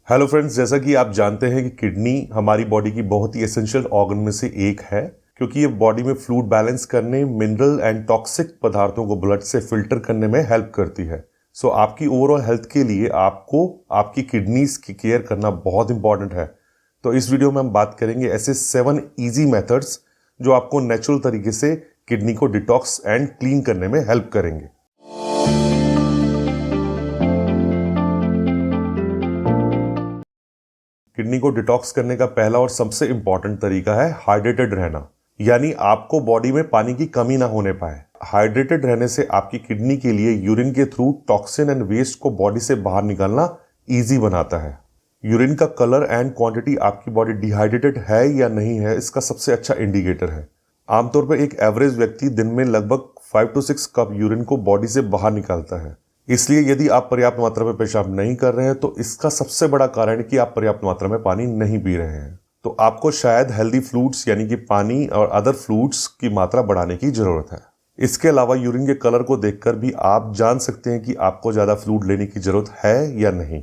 Hello friends, जैसा कि आप जानते हैं कि किडनी हमारी बॉडी की बहुत ही एसेंशियल ऑर्गन में से एक है, क्योंकि ये बॉडी में फ्लूइड बैलेंस करने, मिनरल एंड टॉक्सिक पदार्थों को ब्लड से फिल्टर करने में हेल्प करती है। सो आपकी ओवरऑल हेल्थ के लिए आपको आपकी किडनीज की केयर करना बहुत इंपॉर्टेंट है। तो इस वीडियो में हम बात करेंगे ऐसे 7 इजी मेथड्स जो आपको नेचुरल तरीके से किडनी को डिटॉक्स एंड क्लीन करने में हेल्प करेंगे। किडनी को डिटॉक्स करने का पहला और सबसे इंपॉर्टेंट तरीका है हाइड्रेटेड रहना, यानी आपको बॉडी में पानी की कमी ना होने पाए। हाइड्रेटेड रहने से आपकी किडनी के लिए यूरिन के थ्रू टॉक्सिन एंड वेस्ट को बॉडी से बाहर निकालना इजी बनाता है। यूरिन का कलर एंड क्वांटिटी आपकी बॉडी डिहाइड्रेटेड है या नहीं है, इसका सबसे अच्छा इंडिकेटर है। आमतौर पर एक एवरेज व्यक्ति दिन में लगभग 5 to 6 कप यूरिन को बॉडी से बाहर निकालता है। इसलिए यदि आप पर्याप्त मात्रा में पेशाब नहीं कर रहे हैं तो इसका सबसे बड़ा कारण है कि आप पर्याप्त मात्रा में पानी नहीं पी रहे हैं। तो आपको शायद हेल्दी फ्लूइड्स यानी कि पानी और अदर फ्लूइड्स की मात्रा बढ़ाने की जरूरत है। इसके अलावा यूरिन के कलर को देखकर भी आप जान सकते हैं कि आपको ज्यादा फ्लूइड लेने की जरूरत है या नहीं।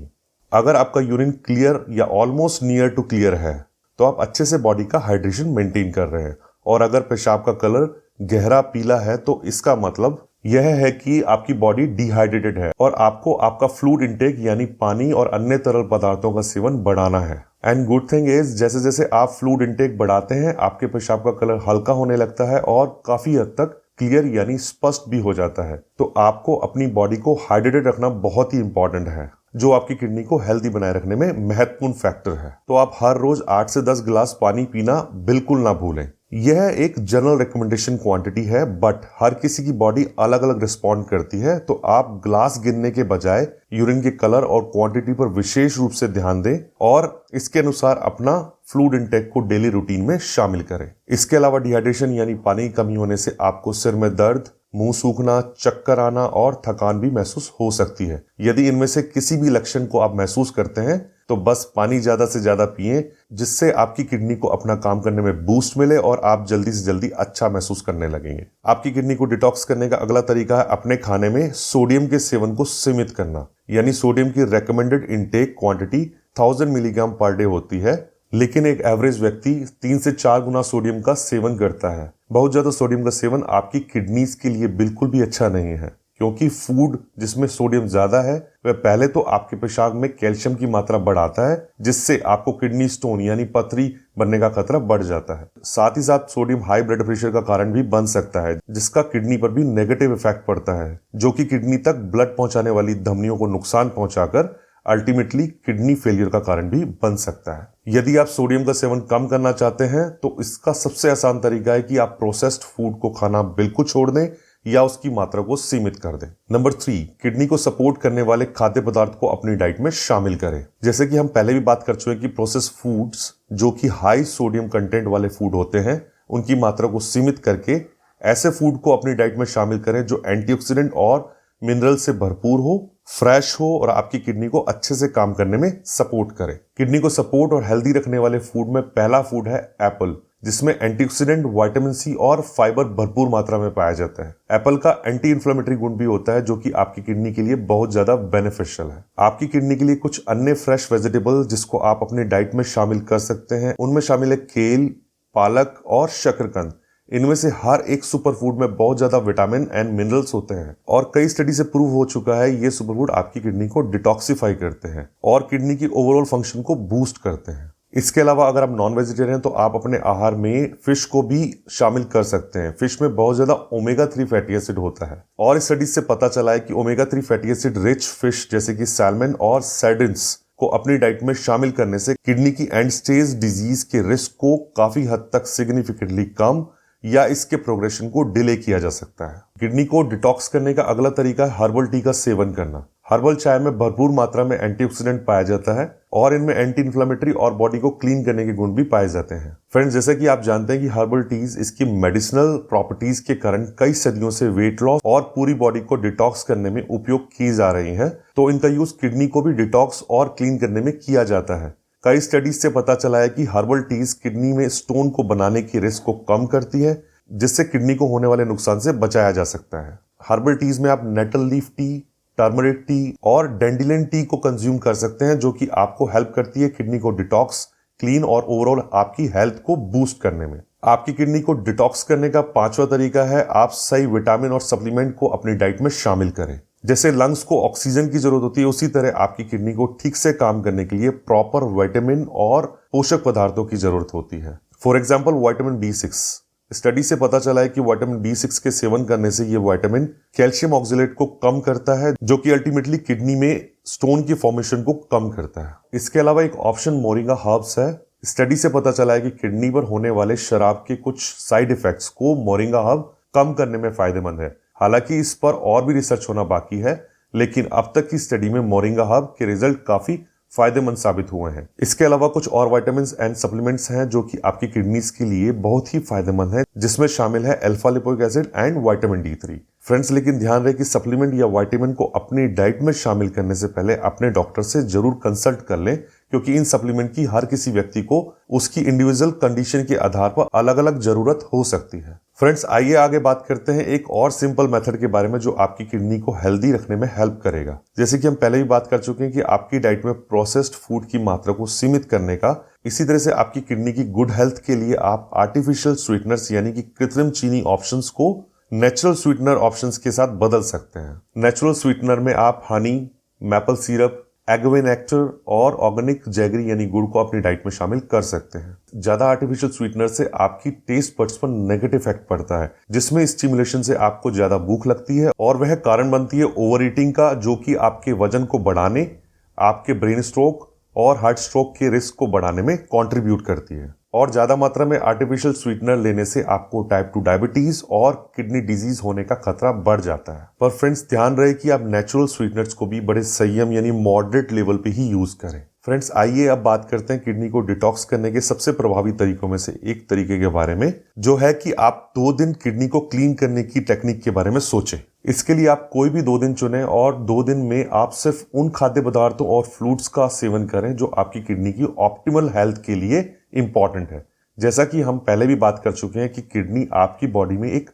अगर आपका यूरिन क्लियर या ऑलमोस्ट नियर टू क्लियर है तो आप अच्छे से बॉडी का हाइड्रेशन मेंटेन कर रहे हैं, और अगर पेशाब का कलर गहरा पीला है तो इसका मतलब यह है कि आपकी बॉडी डिहाइड्रेटेड है और आपको आपका फ्लूइड इंटेक यानी पानी और अन्य तरल पदार्थों का सेवन बढ़ाना है। एंड गुड थिंग इज, जैसे जैसे आप फ्लूइड इंटेक बढ़ाते हैं आपके पेशाब का कलर हल्का होने लगता है और काफी हद तक क्लियर यानी स्पष्ट भी हो जाता है। तो आपको अपनी बॉडी को हाइड्रेटेड रखना बहुत ही इंपॉर्टेंट है, जो आपकी किडनी को हेल्दी बनाए रखने में महत्वपूर्ण फैक्टर है। तो आप हर रोज 8 से 10 गिलास पानी पीना बिल्कुल ना भूलें। यह एक जनरल रिकमेंडेशन क्वांटिटी है, बट हर किसी की बॉडी अलग अलग रिस्पॉन्ड करती है। तो आप ग्लास गिनने के बजाय यूरिन के कलर और क्वांटिटी पर विशेष रूप से ध्यान दें और इसके अनुसार अपना फ्लूइड इंटेक को डेली रूटीन में शामिल करें। इसके अलावा डिहाइड्रेशन यानी पानी की कमी होने से आपको सिर में दर्द, मुंह सूखना, चक्कर आना और थकान भी महसूस हो सकती है। यदि इनमें से किसी भी लक्षण को आप महसूस करते हैं तो बस पानी ज्यादा से ज्यादा पिएं, जिससे आपकी किडनी को अपना काम करने में बूस्ट मिले और आप जल्दी से जल्दी अच्छा महसूस करने लगेंगे। आपकी किडनी को डिटॉक्स करने का अगला तरीका है अपने खाने में सोडियम के सेवन को सीमित करना, यानी सोडियम की recommended intake quantity 1000 milligram per day होती है, लेकिन एक एवरेज व्यक्ति 3 से 4 गुना सोडियम का सेवन करता है। बहुत ज्यादा सोडियम का सेवन आपकी किडनीज के लिए बिल्कुल भी अच्छा नहीं है, क्योंकि फूड जिसमें सोडियम ज्यादा है वह पहले तो आपके पेशाब में कैल्शियम की मात्रा बढ़ाता है, जिससे आपको किडनी स्टोन यानी पथरी बनने का खतरा बढ़ जाता है। साथ ही साथ सोडियम हाई ब्लड प्रेशर का कारण भी बन सकता है, जिसका किडनी पर भी नेगेटिव इफेक्ट पड़ता है, जो कि किडनी तक ब्लड पहुंचाने वाली धमनियों को नुकसान पहुंचाकर अल्टीमेटली किडनी फेलियर का कारण भी बन सकता है। यदि आप सोडियम का सेवन कम करना चाहते हैं तो इसका सबसे आसान तरीका है कि आप प्रोसेस्ड फूड को खाना बिल्कुल छोड़ दें या उसकी मात्रा को सीमित कर दें। नंबर 3, किडनी को सपोर्ट करने वाले खाद्य पदार्थ को अपनी डाइट में शामिल करें। जैसे कि हम पहले भी बात कर चुके हैं कि प्रोसेस्ड फूड्स जो कि हाई सोडियम कंटेंट वाले फूड होते हैं, उनकी मात्रा को सीमित करके ऐसे फूड को अपनी डाइट में शामिल करें जो एंटीऑक्सीडेंट और मिनरल से भरपूर हो, फ्रेश हो और आपकी किडनी को अच्छे से काम करने में सपोर्ट करे। किडनी को सपोर्ट और हेल्दी रखने वाले फूड में पहला फूड है एप्पल, जिसमें एंटीऑक्सीडेंट, विटामिन सी और फाइबर भरपूर मात्रा में पाया जाता है। एप्पल का एंटी इन्फ्लेमेटरी गुण भी होता है, जो कि आपकी किडनी के लिए बहुत ज्यादा बेनिफिशियल है। आपकी किडनी के लिए कुछ अन्य फ्रेश वेजिटेबल जिसको आप अपने डाइट में शामिल कर सकते हैं, उनमें शामिल है केल, पालक और शकरकंद। इनमें से हर एक सुपरफूड में बहुत ज्यादा विटामिन एंड मिनरल्स होते हैं और कई स्टडी से प्रूव हो चुका है ये सुपरफूड आपकी किडनी को डिटॉक्सिफाई करते हैं और किडनी की ओवरऑल फंक्शन को बूस्ट करते हैं। इसके अलावा अगर आप नॉन वेजिटेरियन तो आप अपने आहार में फिश को भी शामिल कर सकते हैं। फिश में बहुत ज्यादा ओमेगा 3 फैटी एसिड होता है और इस स्टडी से पता चला है कि omega 3 fatty acid rich fish जैसे कि सैल्मन और सार्डिन्स को अपनी डाइट में शामिल करने से किडनी की एंड स्टेज डिजीज के रिस्क को काफी हद तक सिग्निफिकेंटली कम या इसके प्रोग्रेशन को डिले किया जा सकता है। किडनी को डिटॉक्स करने का अगला तरीका है हर्बल टी का सेवन करना। हर्बल चाय में भरपूर मात्रा में एंटीऑक्सीडेंट पाया जाता है और इनमें एंटी इन्फ्लेमेटरी और बॉडी को क्लीन करने के गुण भी पाए जाते हैं। फ्रेंड्स, जैसे कि आप जानते हैं कि हर्बल टीज इसकी मेडिसिनल प्रॉपर्टीज के कारण कई सदियों से वेट लॉस और पूरी बॉडी को डिटॉक्स करने में उपयोग की जा रही है, तो इनका यूज किडनी को भी डिटॉक्स और क्लीन करने में किया जाता है। कई स्टडीज से पता चला है कि हर्बल टीज किडनी में स्टोन को बनाने की रिस्क को कम करती है, जिससे किडनी को होने वाले नुकसान से बचाया जा सकता है। हर्बल टीज में आप nettle leaf tea, turmeric tea और डेंडिलिन टी को कंज्यूम कर सकते हैं, जो कि आपको हेल्प करती है किडनी को डिटॉक्स, क्लीन और ओवरऑल आपकी हेल्थ को बूस्ट करने में। आपकी किडनी को डिटॉक्स करने का 5वां तरीका है आप सही विटामिन और सप्लीमेंट को अपनी डाइट में शामिल करें। जैसे लंग्स को ऑक्सीजन की जरूरत होती है, उसी तरह आपकी किडनी को ठीक से काम करने के लिए प्रॉपर विटामिन और पोषक पदार्थों की जरूरत होती है। For example vitamin B6। Study से पता चला है कि विटामिन B6 के सेवन करने से ये विटामिन कैल्शियम ऑक्सलेट को कम करता है, जो कि अल्टीमेटली किडनी में स्टोन की फॉर्मेशन को कम करता है। इसके अलावा एक ऑप्शन मोरिंगा हर्ब्स है। स्टडी से पता चला है कि किडनी पर होने वाले शराब के कुछ साइड इफेक्ट्स को मोरिंगा हर्ब कम करने में फायदेमंद है। हालांकि इस पर और भी रिसर्च होना बाकी है, लेकिन अब तक की स्टडी में मोरिंगा हर्ब के रिजल्ट काफी फायदेमंद साबित हुए हैं। इसके अलावा कुछ और विटामिन्स एंड सप्लीमेंट्स हैं जो कि आपकी किडनीज के लिए बहुत ही फायदेमंद है, जिसमें शामिल है alpha lipoic acid and vitamin D3। Friends, लेकिन ध्यान रहे कि सप्लीमेंट या विटामिन को अपनी डाइट में शामिल करने से पहले अपने डॉक्टर से जरूर कंसल्ट कर लें, क्योंकि इन सप्लीमेंट की हर किसी व्यक्ति को उसकी इंडिविजुअल कंडीशन के आधार पर अलग अलग जरूरत हो सकती है। फ्रेंड्स, आइए आगे बात करते हैं एक और सिंपल मेथड के बारे में जो आपकी किडनी को हेल्दी रखने में हेल्प करेगा। जैसे कि हम पहले भी बात कर चुके हैं कि आपकी डाइट में प्रोसेस्ड फूड की मात्रा को सीमित करने का, इसी तरह से आपकी किडनी की गुड हेल्थ के लिए आप आर्टिफिशियल स्वीटनर्स यानी कि कृत्रिम चीनी ऑप्शंस को नेचुरल स्वीटनर ऑप्शंस के साथ बदल सकते हैं। नेचुरल स्वीटनर में आप हनी, मैपल सिरप, एगवे नेक्टर और ऑर्गेनिक जैगरी यानी गुड़ को अपनी डाइट में शामिल कर सकते हैं। ज्यादा आर्टिफिशियल स्वीटनर से आपकी टेस्ट बड्स पर नेगेटिव इफेक्ट पड़ता है, जिसमें स्टिमुलेशन से आपको ज्यादा भूख लगती है और वह कारण बनती है ओवर ईटिंग का, जो कि आपके वजन को बढ़ाने, आपके ब्रेन स्ट्रोक और हार्ट स्ट्रोक के रिस्क को बढ़ाने में कंट्रीब्यूट करती है। और ज्यादा मात्रा में आर्टिफिशियल स्वीटनर लेने से आपको टाइप 2 डायबिटीज और किडनी डिजीज होने का खतरा बढ़ जाता है। पर फ्रेंड्स, ध्यान रहे कि आप नेचुरल स्वीटनर्स को भी बड़े संयम यानी मॉडरेट लेवल पे ही यूज करें। फ्रेंड्स, आइए अब बात करते हैं किडनी को डिटॉक्स करने के सबसे प्रभावी तरीकों में से एक तरीके के बारे में, जो है कि आप 2 दिन किडनी को क्लीन करने की टेक्निक के बारे में सोचें। इसके लिए आप कोई भी 2 दिन चुनें और 2 दिन में आप सिर्फ उन खाद्य पदार्थों और फ्रूट्स का सेवन करें जो आपकी किडनी की ऑप्टिमल हेल्थ के लिए इंपॉर्टेंट है। जैसा कि हम पहले भी बात कर चुके हैं कि किडनी आपकी बॉडी में एक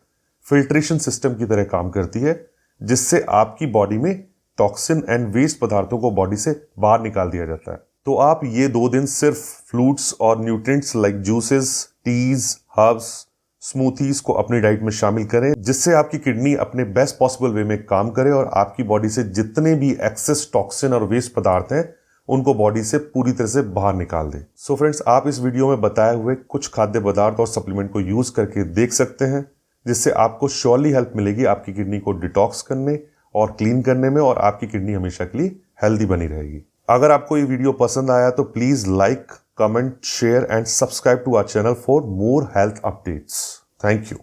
फिल्ट्रेशन सिस्टम की तरह काम करती है, जिससे आपकी बॉडी में टॉक्सिन एंड वेस्ट पदार्थों को बॉडी से बाहर निकाल दिया जाता है। तो आप ये 2 दिन सिर्फ फ्रूट्स और nutrients like juices, teas, herbs, smoothies को अपनी डाइट में शामिल करें, जिससे आपकी किडनी अपने बेस्ट पॉसिबल वे में काम करे और आपकी बॉडी से जितने भी एक्सेस टॉक्सिन और वेस्ट पदार्थ हैं उनको बॉडी से पूरी तरह से बाहर निकाल दे। सो फ्रेंड्स, आप इस वीडियो में बताए हुए कुछ खाद्य पदार्थ और सप्लीमेंट को यूज करके देख सकते हैं, जिससे आपको श्योरली हेल्प मिलेगी आपकी किडनी को डिटॉक्स करने और क्लीन करने में, और आपकी किडनी हमेशा के लिए हेल्दी बनी रहेगी। अगर आपको ये वीडियो पसंद आया तो please like, comment, share and subscribe to our channel for more health updates. Thank you.